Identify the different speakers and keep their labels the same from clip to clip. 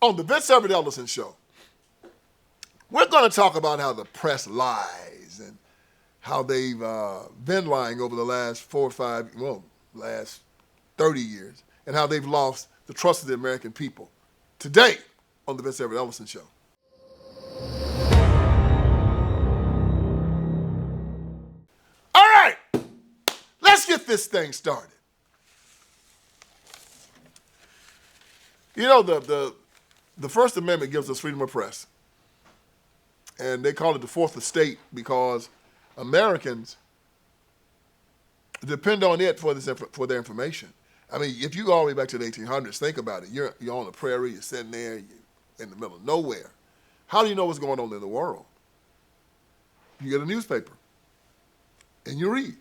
Speaker 1: On the Vince Everett Ellison Show, we're going to talk about how the press lies and how they've been lying over the last last 30 years, and how they've lost the trust of the American people. Today, on the Vince Everett Ellison Show. All right, let's get this thing started. You know, the First Amendment gives us freedom of press. And they call it the fourth estate because Americans depend on it for their information. I mean, if you go all the way back to the 1800s, think about it. You're on the prairie, you're sitting there, you're in the middle of nowhere. How do you know what's going on in the world? You get a newspaper, and you read.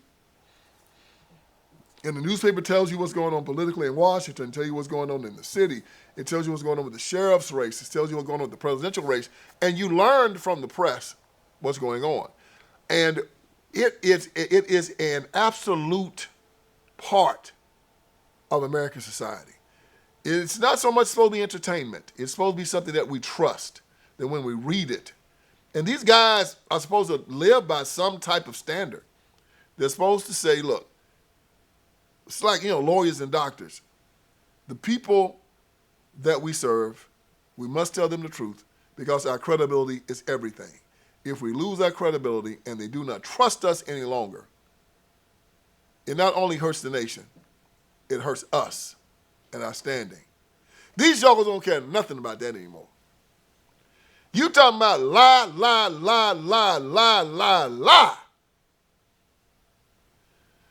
Speaker 1: And the newspaper tells you what's going on politically in Washington, tells you what's going on in the city. It tells you what's going on with the sheriff's race. It tells you what's going on with the presidential race. And you learn from the press what's going on. And it is an absolute part of American society. It's not so much supposed to be entertainment. It's supposed to be something that we trust, that when we read it. And these guys are supposed to live by some type of standard. They're supposed to say, look, it's like, lawyers and doctors. The people that we serve, we must tell them the truth because our credibility is everything. If we lose our credibility and they do not trust us any longer, it not only hurts the nation, it hurts us and our standing. These jokers don't care nothing about that anymore. You talking about lie, lie, lie, lie, lie, lie, lie.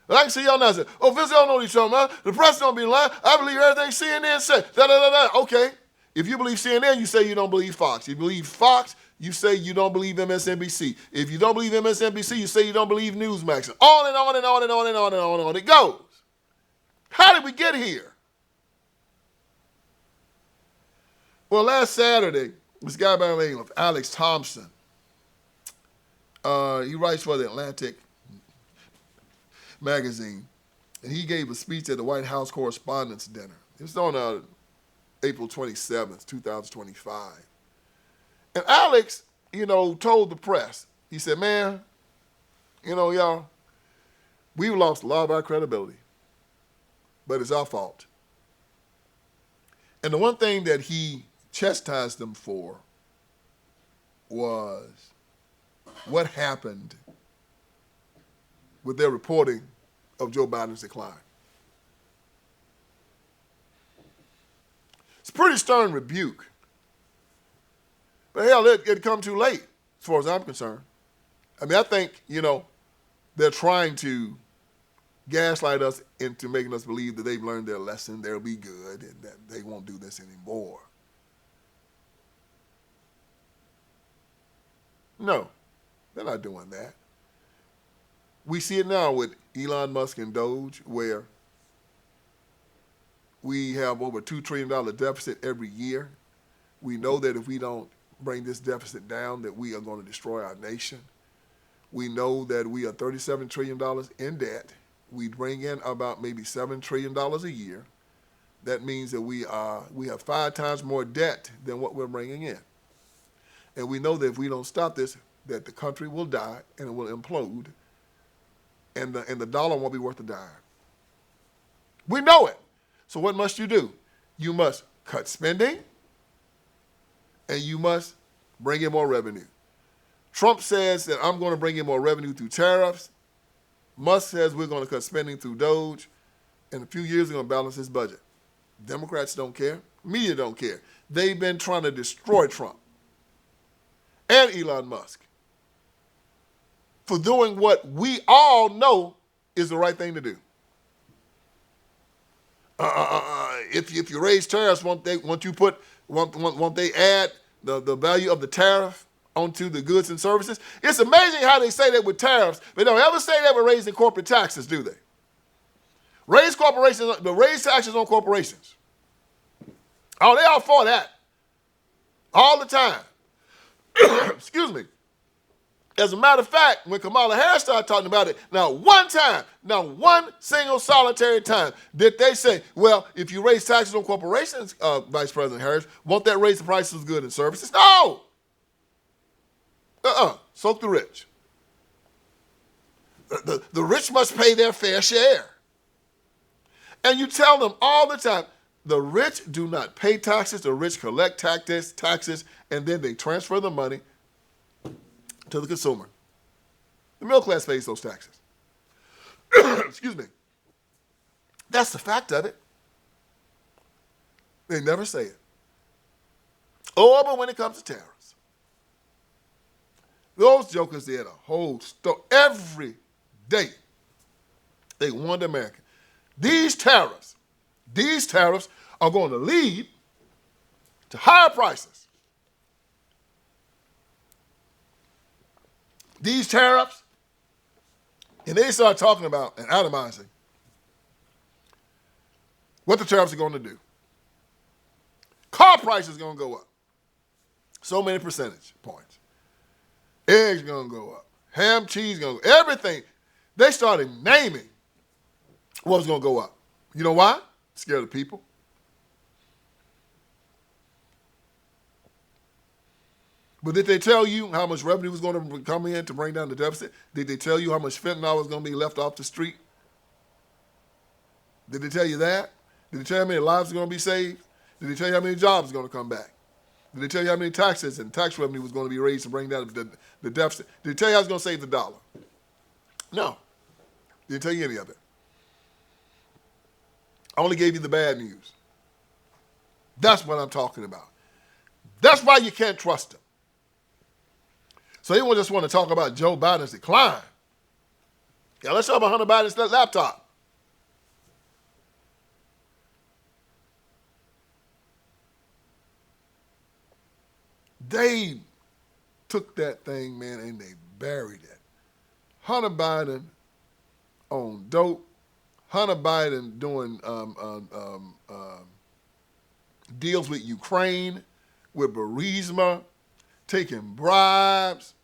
Speaker 1: And I can see y'all now say, oh, Vince, y'all know what he's talking about. The press don't be lying. I believe everything CNN said. Da-da-da-da. Okay. If you believe CNN, you say you don't believe Fox. If you believe Fox, you say you don't believe MSNBC. If you don't believe MSNBC, you say you don't believe Newsmax. On and on and on and on and on and on and on it goes. How did we get here? Well, last Saturday, this guy by the name of Alex Thompson, he writes for the Atlantic magazine, and he gave a speech at the White House Correspondents' Dinner. It was on April 27th, 2025. And Alex, told the press, he said, man, y'all, we've lost a lot of our credibility, but it's our fault. And the one thing that he chastised them for was what happened with their reporting of Joe Biden's decline. It's a pretty stern rebuke. But hell, it come too late, as far as I'm concerned. I mean, I think, they're trying to gaslight us into making us believe that they've learned their lesson, they'll be good, and that they won't do this anymore. No, they're not doing that. We see it now with Elon Musk and Doge, where we have over $2 trillion deficit every year. We know that if we don't bring this deficit down, that we are going to destroy our nation. We know that we are $37 trillion in debt. We bring in about maybe $7 trillion a year. That means that we have 5 times more debt than what we're bringing in. And we know that if we don't stop this, that the country will die and it will implode. And the dollar won't be worth a dime. We know it. So what must you do? You must cut spending, and you must bring in more revenue. Trump says that I'm going to bring in more revenue through tariffs. Musk says we're going to cut spending through Doge. In a few years, we're going to balance his budget. Democrats don't care. Media don't care. They've been trying to destroy Trump and Elon Musk for doing what we all know is the right thing to do. If you raise tariffs, won't they add the value of the tariff onto the goods and services? It's amazing how they say that with tariffs, but they don't ever say that with raising corporate taxes, do they? Raise taxes on corporations. Oh, they all for that. All the time. Excuse me. As a matter of fact, when Kamala Harris started talking about it, not one single solitary time did they say, well, if you raise taxes on corporations, Vice President Harris, won't that raise the prices of goods and services? No. Soak the rich. The rich must pay their fair share. And you tell them all the time, the rich do not pay taxes. The rich collect taxes, and then they transfer the money to the consumer. The middle class pays those taxes. Excuse me. That's the fact of it. They never say it. Oh, but when it comes to tariffs, those jokers did a whole story. Every day, they warned Americans. These tariffs are going to lead to higher prices. These tariffs, and they start talking about and itemizing what the tariffs are going to do. Car prices are going to go up so many percentage points. Eggs are going to go up. Ham, cheese, going to go up. Everything. They started naming what was going to go up. You know why? Scared of people. But did they tell you how much revenue was going to come in to bring down the deficit? Did they tell you how much fentanyl was going to be left off the street? Did they tell you that? Did they tell you how many lives are going to be saved? Did they tell you how many jobs are going to come back? Did they tell you how many taxes and tax revenue was going to be raised to bring down the deficit? Did they tell you how it's going to save the dollar? No. They didn't tell you any of it. I only gave you the bad news. That's what I'm talking about. That's why you can't trust them. So they just want to talk about Joe Biden's decline. Yeah, let's talk about Hunter Biden's laptop. They took that thing, man, and they buried it. Hunter Biden on dope. Hunter Biden doing deals with Ukraine, with Burisma, taking bribes,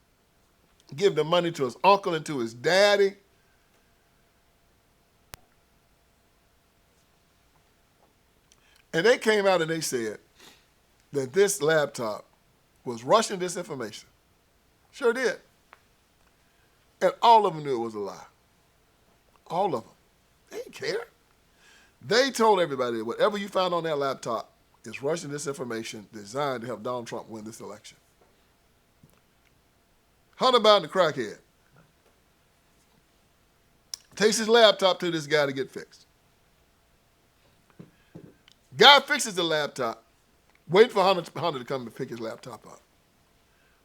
Speaker 1: giving the money to his uncle and to his daddy. And they came out and they said that this laptop was Russian disinformation. Sure did. And all of them knew it was a lie. All of them. They didn't care. They told everybody that whatever you found on that laptop is Russian disinformation designed to help Donald Trump win this election. Hunter Biden, the crackhead, takes his laptop to this guy to get fixed. Guy fixes the laptop, waiting for Hunter to come and pick his laptop up.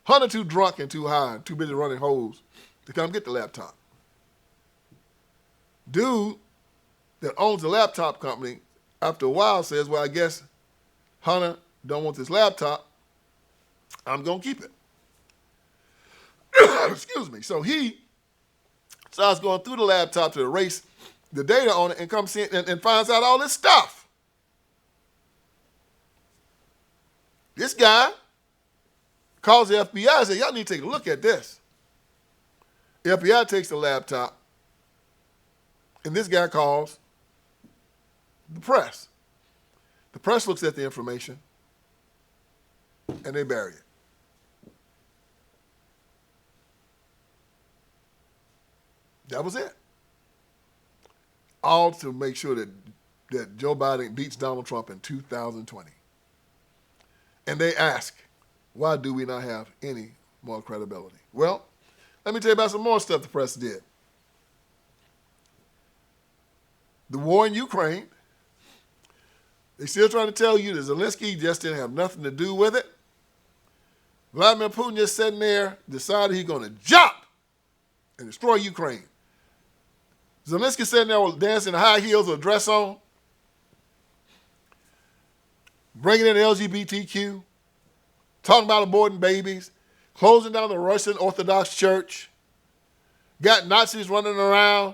Speaker 1: Hunter too drunk and too high and too busy running holes to come get the laptop. Dude that owns the laptop company, after a while says, well, I guess Hunter don't want this laptop. I'm going to keep it. Excuse me. So he starts going through the laptop to erase the data on it and comes in and finds out all this stuff. This guy calls the FBI and says, y'all need to take a look at this. The FBI takes the laptop, and this guy calls the press. The press looks at the information, and they bury it. That was it. All to make sure that Joe Biden beats Donald Trump in 2020. And they ask, why do we not have any more credibility? Well, let me tell you about some more stuff the press did. The war in Ukraine, they're still trying to tell you that Zelensky just didn't have nothing to do with it. Vladimir Putin just sitting there, decided he's going to jump and destroy Ukraine. Zelensky sitting there dancing in high heels with a dress on, bringing in LGBTQ, talking about aborting babies, closing down the Russian Orthodox Church, got Nazis running around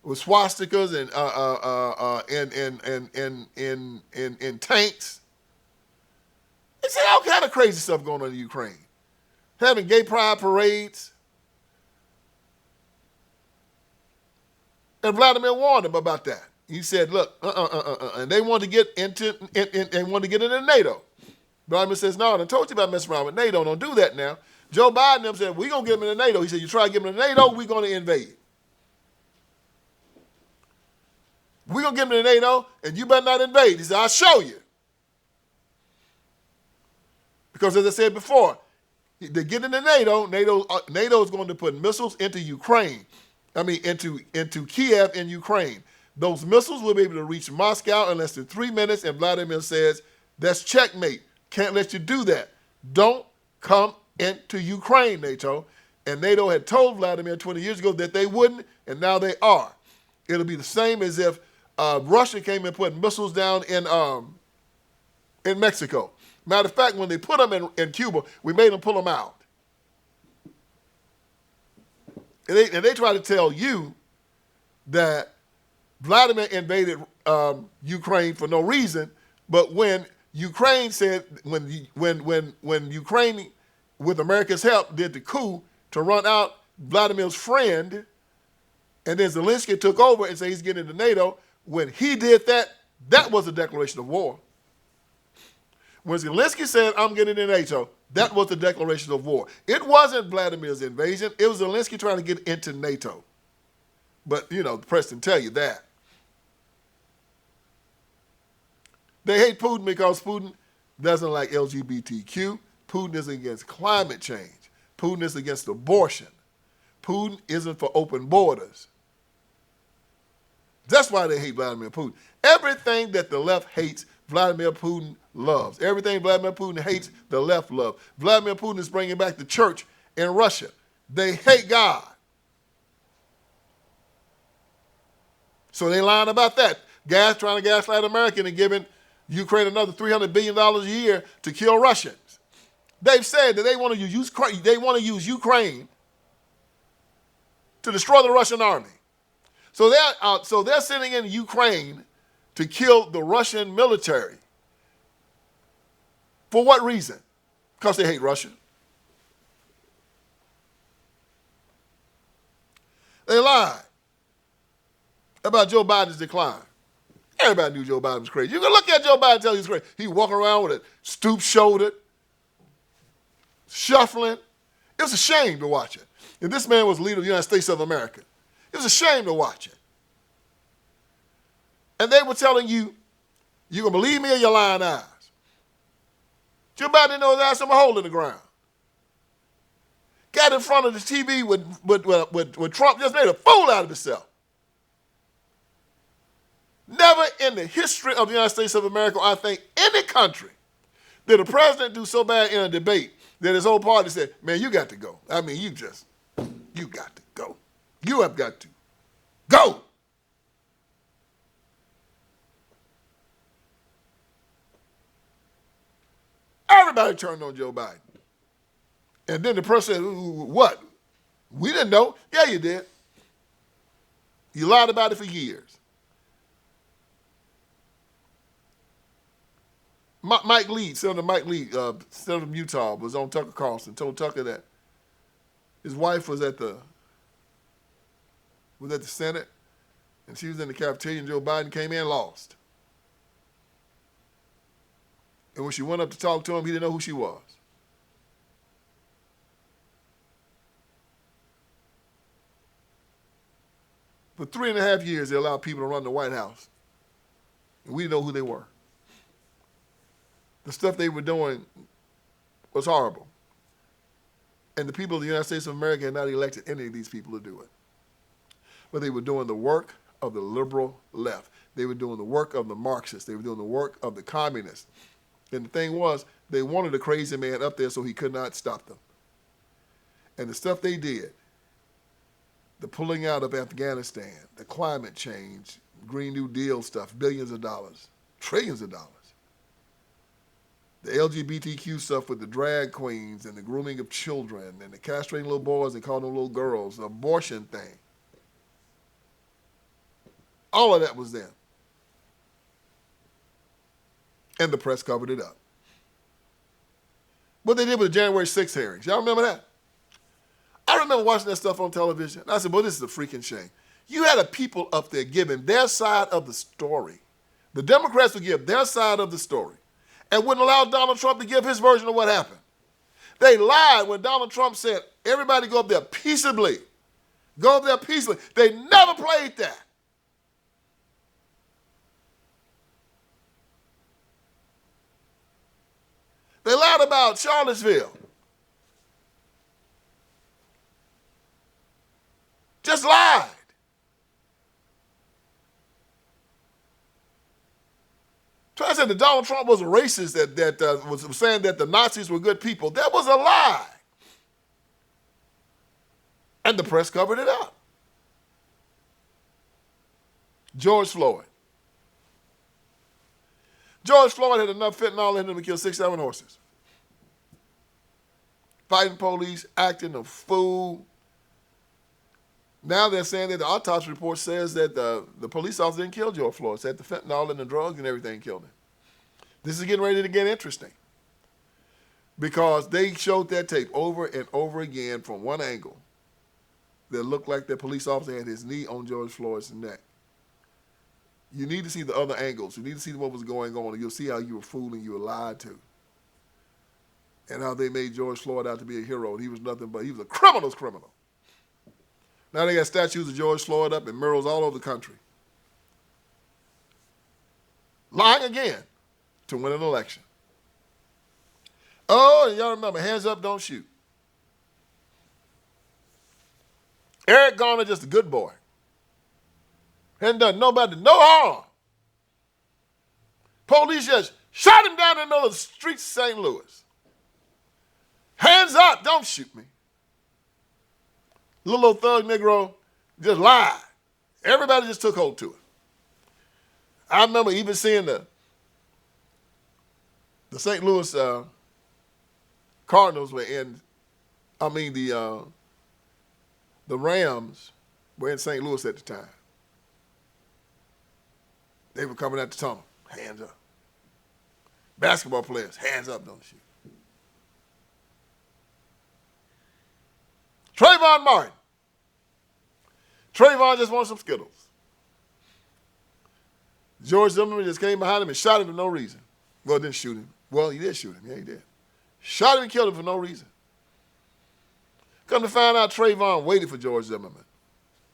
Speaker 1: with swastikas and tanks. They said all kind of crazy stuff going on in Ukraine. having gay pride parades. And Vladimir warned them about that. He said, look, and they want to get into NATO. Vladimir says, no, I told you about messing around with NATO. Don't do that now. Joe Biden them said, we're going to get them into NATO. He said, you try to get them into NATO, we're going to invade. We're going to get them into NATO, and you better not invade. He said, I'll show you. Because as I said before, they get into NATO, NATO is going to put missiles into Ukraine. Into Kiev in Ukraine. Those missiles will be able to reach Moscow in less than 3 minutes, and Vladimir says, that's checkmate. Can't let you do that. Don't come into Ukraine, NATO. And NATO had told Vladimir 20 years ago that they wouldn't, and now they are. It'll be the same as if Russia came and put missiles down in Mexico. Matter of fact, when they put them in Cuba, we made them pull them out. And they try to tell you that Vladimir invaded Ukraine for no reason, but when Ukraine said, when Ukraine, with America's help, did the coup to run out Vladimir's friend, and then Zelensky took over and said he's getting into NATO, when he did that, that was a declaration of war. When Zelensky said, I'm getting into NATO, that was the declaration of war. It wasn't Vladimir's invasion. It was Zelensky trying to get into NATO. But, the press didn't tell you that. They hate Putin because Putin doesn't like LGBTQ. Putin is against climate change. Putin is against abortion. Putin isn't for open borders. That's why they hate Vladimir Putin. Everything that the left hates, Vladimir Putin loves. Everything Vladimir Putin hates, the left loves. Vladimir Putin is bringing back the church in Russia. They hate God. So they lying about that. Trying to gaslight America and giving Ukraine another $300 billion a year to kill Russians. They've said that they want to use Ukraine to destroy the Russian army. So they're sending in Ukraine to kill the Russian military. For what reason? Because they hate Russia. They lied about Joe Biden's decline. Everybody knew Joe Biden was crazy. You can look at Joe Biden and tell he's crazy. He walking around with a stoop-shouldered, shuffling. It was a shame to watch it. If this man was leader of the United States of America, it was a shame to watch it. And they were telling you, you going to believe me or your lying eyes? Joe Biden didn't know his eyes from a hole in the ground. Got in front of the TV with Trump, just made a fool out of himself. Never in the history of the United States of America, I think any country, did a president do so bad in a debate that his whole party said, man, you got to go. You got to go. You have got to go. Everybody turned on Joe Biden. And then the person said, what? We didn't know. Yeah, you did. You lied about it for years. Mike Lee, Senator Mike Lee, Senator from Utah, was on Tucker Carlson, told Tucker that his wife was at the Senate, and she was in the cafeteria, and Joe Biden came in and lost. And when she went up to talk to him, he didn't know who she was. For 3.5 years, they allowed people to run the White House, and we didn't know who they were. The stuff they were doing was horrible. And the people of the United States of America had not elected any of these people to do it. But they were doing the work of the liberal left. They were doing the work of the Marxists. They were doing the work of the communists. And the thing was, they wanted a crazy man up there so he could not stop them. And the stuff they did, the pulling out of Afghanistan, the climate change, Green New Deal stuff, billions of dollars, trillions of dollars. The LGBTQ stuff with the drag queens and the grooming of children and the castrating little boys and calling them little girls, the abortion thing. All of that was them. And the press covered it up. What they did with the January 6th hearings. Y'all remember that? I remember watching that stuff on television. And I said, well, this is a freaking shame. You had a people up there giving their side of the story. The Democrats would give their side of the story and wouldn't allow Donald Trump to give his version of what happened. They lied when Donald Trump said, everybody go up there peaceably. Go up there peaceably. They never played that. They lied about Charlottesville. Just lied. I said that Donald Trump was a racist that was saying that the Nazis were good people. That was a lie. And the press covered it up. George Floyd. George Floyd had enough fentanyl in him to kill 6, 7 horses. Fighting police, acting a fool. Now they're saying that the autopsy report says that the police officer didn't kill George Floyd. It said the fentanyl and the drugs and everything killed him. This is getting ready to get interesting because they showed that tape over and over again from one angle that looked like the police officer had his knee on George Floyd's neck. You need to see the other angles. You need to see what was going on, and you'll see how you were fooled and you were lied to. And how they made George Floyd out to be a hero. He was nothing but, he was a criminal's criminal. Now they got statues of George Floyd up and murals all over the country. Lying again to win an election. Oh, and y'all remember, hands up, don't shoot. Eric Garner, just a good boy. Hadn't done nobody no harm. Police just shot him down in the middle of the streets of St. Louis. Hands up, don't shoot me. Little old thug Negro just lied. Everybody just took hold to it. I remember even seeing the St. Louis Cardinals were in, the Rams were in St. Louis at the time. They were coming at the tunnel, hands up. Basketball players, hands up, don't shoot. Trayvon Martin. Trayvon just wanted some Skittles. George Zimmerman just came behind him and shot him for no reason. Well, didn't shoot him. Well, he did shoot him. Yeah, he did. Shot him and killed him for no reason. Come to find out, Trayvon waited for George Zimmerman.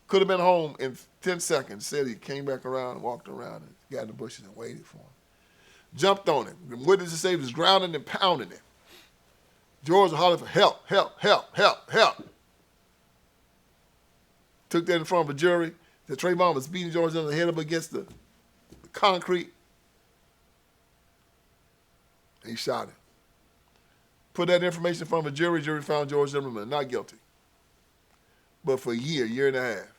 Speaker 1: Could have been home in 10 seconds. Said he came back around and walked around and got in the bushes and waited for him. Jumped on him. The witnesses say he was grounding and pounding him. George was hollering for help, help, help, help, help. Took that in front of a jury. That Trayvon was beating George on the head up against the concrete. And he shot him. Put that information in front of a jury. Jury found George Zimmerman not guilty. But for a year and a half,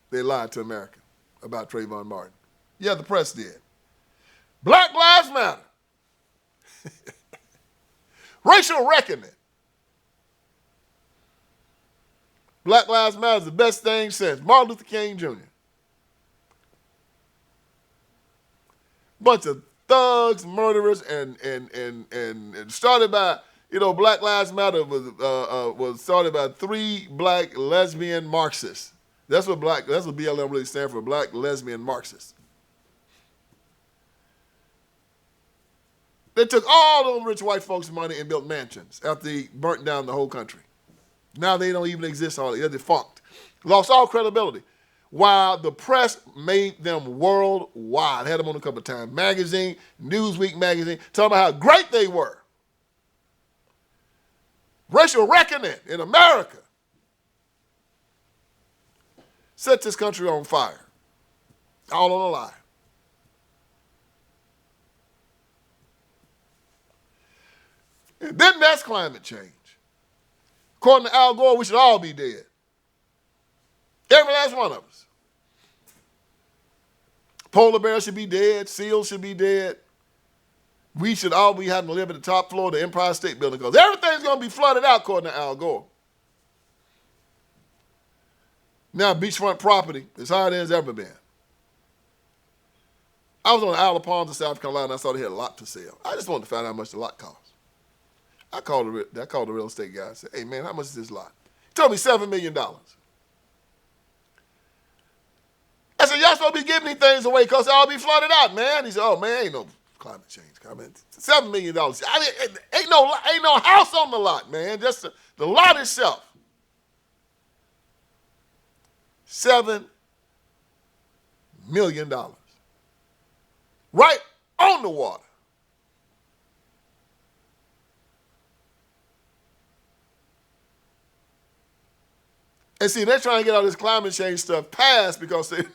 Speaker 1: they lied to America about Trayvon Martin. Yeah, the press did. Black Lives Matter. Racial reckoning. Black Lives Matter is the best thing since Martin Luther King Jr. Bunch of thugs, murderers, and started by, Black Lives Matter was started by 3 black lesbian Marxists. That's what BLM really stands for, black lesbian Marxists. They took all those rich white folks' money and built mansions after they burnt down the whole country. Now they don't even exist. They're defunct. Lost all credibility. While the press made them worldwide. Had them on a couple of times. Magazine, Newsweek magazine, talking about how great they were. Racial reckoning in America. Set this country on fire. All on a lie. And then that's climate change. According to Al Gore, we should all be dead. Every last one of us. Polar bears should be dead. Seals should be dead. We should all be having to live at the top floor of the Empire State Building because everything's going to be flooded out, according to Al Gore. Now, beachfront property is higher than it's ever been. I was on the Isle of Palms in South Carolina. I saw they had a lot for sale. I just wanted to find out how much the lot cost. I called the real estate guy. I said, hey, man, how much is this lot? He told me $7 million. I said, y'all supposed to be giving these things away because they all be flooded out, man. He said, oh, man, ain't no climate change coming. $7 million. I mean, ain't no house on the lot, man. Just the lot itself. $7 million. Right on the water. And see, they're trying to get all this climate change stuff passed because they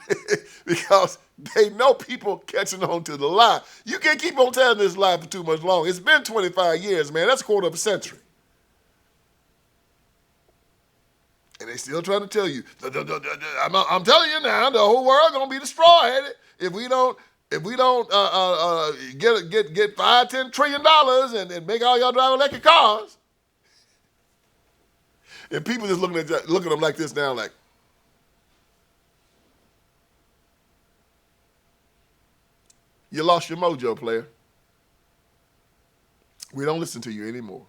Speaker 1: know people catching on to the lie. You can't keep on telling this lie for too much longer. It's been 25 years, man. That's a quarter of a century. And they still trying to tell you. I'm telling you now, the whole world gonna be destroyed if we don't get $5-10 trillion and make all y'all drive electric cars. And people just looking at them like this now, like, you lost your mojo, player. We don't listen to you anymore.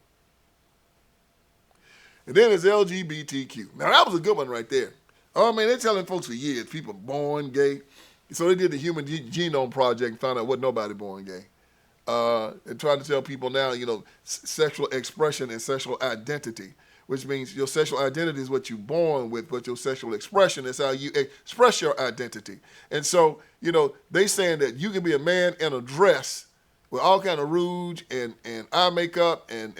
Speaker 1: And then there's LGBTQ. Now, that was a good one right there. Oh, man, they're telling folks for years, people born gay. So they did the Human Genome Project and found out wasn't nobody born gay. And trying to tell people now, sexual expression and sexual identity, which means your sexual identity is what you're born with, but your sexual expression is how you express your identity. And so, they saying that you can be a man in a dress with all kind of rouge and eye makeup and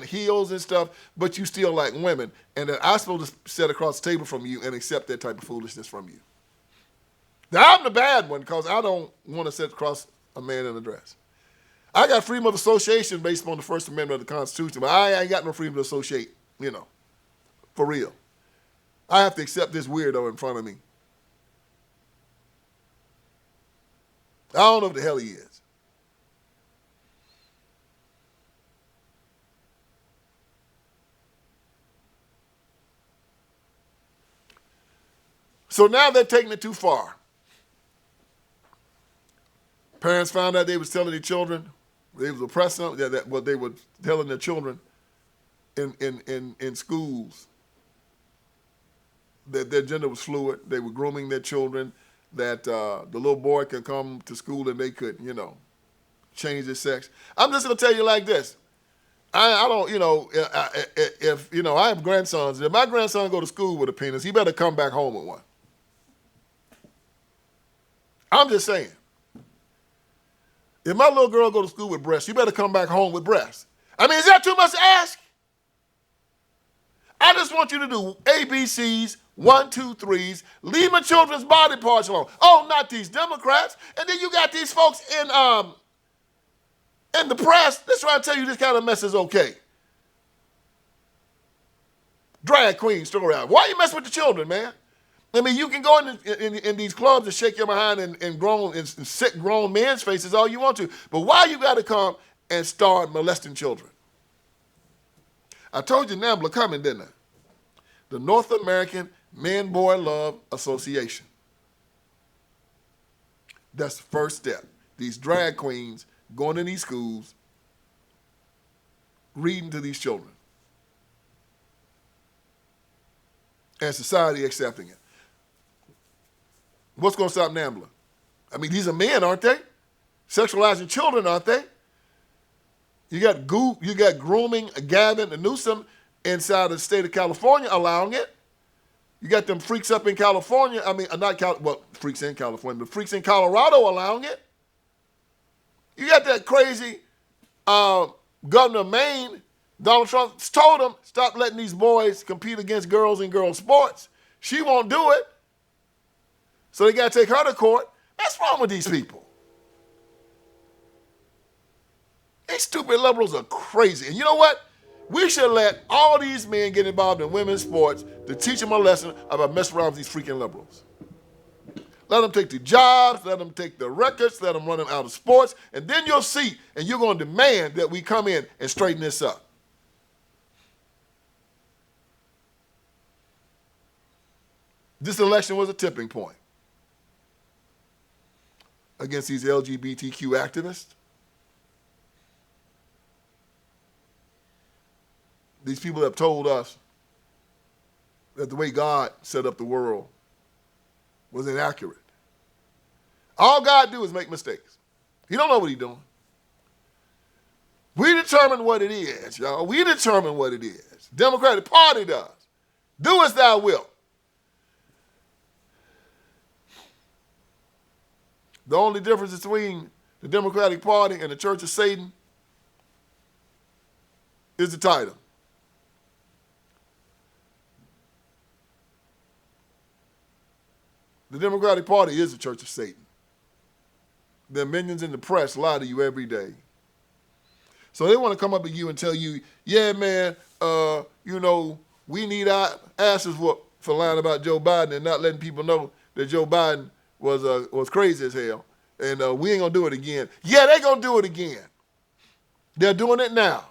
Speaker 1: heels and stuff, but you still like women, and that I'm supposed to sit across the table from you and accept that type of foolishness from you. Now, I'm the bad one because I don't want to sit across a man in a dress. I got freedom of association based on the First Amendment of the Constitution, but I ain't got no freedom to associate, for real. I have to accept this weirdo in front of me. I don't know what the hell he is. So now they're taking it too far. Parents found out they was telling their children, they was oppressing them, what they were telling their children in schools, that their gender was fluid. They were grooming their children, that the little boy could come to school and they could, change his sex. I'm just going to tell you like this. I don't, if I have grandsons, if my grandson go to school with a penis, he better come back home with one. I'm just saying. If my little girl go to school with breasts, you better come back home with breasts. I mean, is that too much to ask? I just want you to do ABCs, 1, 2, 3s, leave my children's body parts alone. Oh, not these Democrats. And then you got these folks in the press that's trying to tell you this kind of mess is okay. Drag queen story out. Why you mess with the children, man? I mean, you can go in these clubs and shake your behind in sick grown men's faces all you want to. But why you got to come and start molesting children? I told you NAMBLA coming, didn't I? The North American Men-Boy Love Association. That's the first step. These drag queens going in these schools, reading to these children. And society accepting it. What's going to stop NAMBLA? I mean, these are men, aren't they? Sexualizing children, aren't they? You got grooming, Gavin and Newsom inside the state of California allowing it. You got them freaks up in California. I mean, freaks in California, but freaks in Colorado allowing it. You got that crazy governor of Maine, Donald Trump, told him, stop letting these boys compete against girls in girls' sports. She won't do it. So they got to take her to court. What's wrong with these people? These stupid liberals are crazy. And you know what? We should let all these men get involved in women's sports to teach them a lesson about messing around with these freaking liberals. Let them take the jobs, let them take the records, let them run them out of sports, and then you'll see, and you're going to demand that we come in and straighten this up. This election was a tipping point against these LGBTQ activists. these people have told us that the way God set up the world was inaccurate. All God do is make mistakes. He don't know what he's doing. We determine what it is, y'all. We determine what it is. Democratic Party does. Do as thou wilt. The only difference between the Democratic Party and the Church of Satan is the title. The Democratic Party is the Church of Satan. Their minions in the press lie to you every day. So they want to come up to you and tell you, yeah, man, we need our asses whooped for lying about Joe Biden and not letting people know that Joe Biden was crazy as hell. And we ain't going to do it again. Yeah, they're going to do it again. They're doing it now.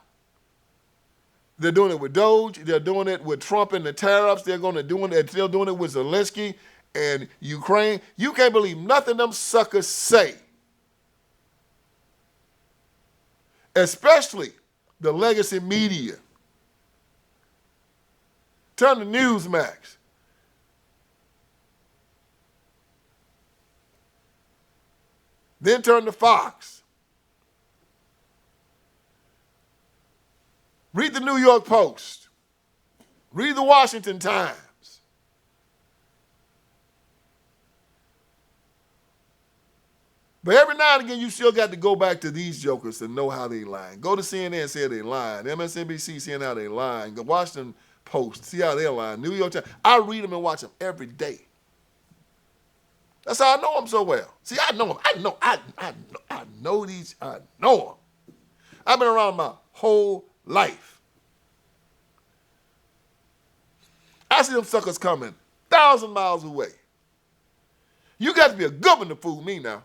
Speaker 1: They're doing it with Doge. They're doing it with Trump and the tariffs. They're still doing it with Zelensky and Ukraine. You can't believe nothing them suckers say. Especially the legacy media. Turn to Newsmax. Then turn to Fox. Read the New York Post. Read the Washington Times. But every now and again, you still got to go back to these jokers to know how they lying. Go to CNN, say they lying. MSNBC, seeing how they lying. The Washington Post, see how they're lying. New York Times. I read them and watch them every day. That's how I know them so well. See, I know them. I know these. I know them. I've been around my whole life. I see them suckers coming 1,000 miles away. You got to be a good one to fool me now.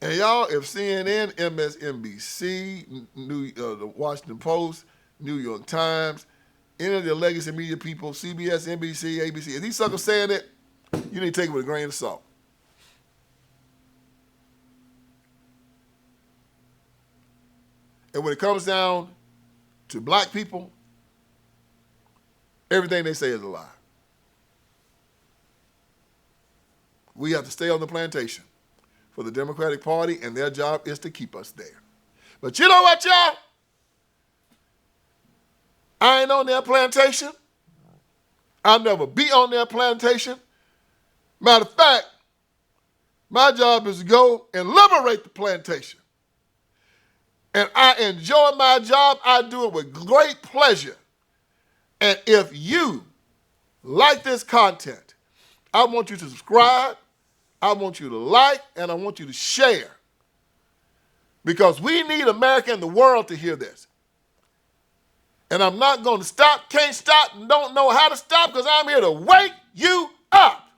Speaker 1: And y'all, if CNN, MSNBC, the Washington Post, New York Times, any of the legacy media people, CBS, NBC, ABC, if these suckers saying it, you need to take it with a grain of salt. And when it comes down to black people, everything they say is a lie. We have to stay on the plantation for the Democratic Party, and their job is to keep us there. But you know what, y'all? I ain't on their plantation. I'll never be on their plantation. Matter of fact, my job is to go and liberate the plantation. And I enjoy my job. I do it with great pleasure. And if you like this content, I want you to subscribe, I want you to like, and I want you to share. Because we need America and the world to hear this. And I'm not going to stop, can't stop, and don't know how to stop because I'm here to wake you up.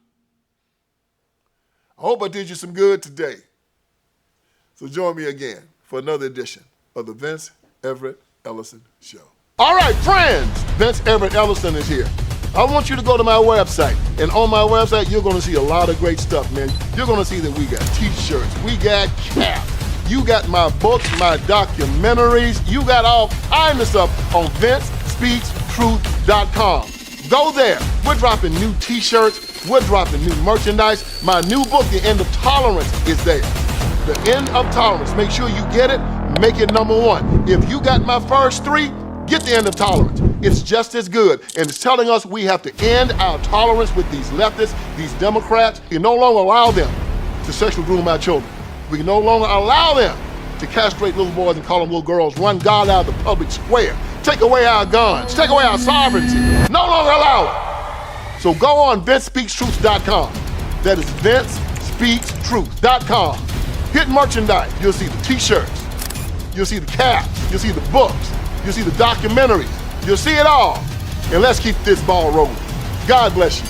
Speaker 1: I hope I did you some good today. So join me again for another edition of the Vince Everett Ellison Show. All right, friends, Vince Everett Ellison is here. I want you to go to my website, and on my website, you're going to see a lot of great stuff, man. You're going to see that we got t-shirts, we got caps, you got my books, my documentaries, you got all kinds of stuff on VinceSpeaksTruth.com. Go there. We're dropping new t-shirts, we're dropping new merchandise. My new book, The End of Tolerance, is there. The End of Tolerance. Make sure you get it, make it #1. If you got my first 3, get The End of Tolerance. It's just as good. And it's telling us we have to end our tolerance with these leftists, these Democrats. We can no longer allow them to sexually groom our children. We can no longer allow them to castrate little boys and call them little girls, run God out of the public square, take away our guns, take away our sovereignty. No longer allow it. So go on VinceSpeaksTruth.com. That is VinceSpeaksTruth.com. Hit merchandise. You'll see the t-shirts. You'll see the caps. You'll see the books. You'll see the documentaries. You'll see it all. And let's keep this ball rolling. God bless you.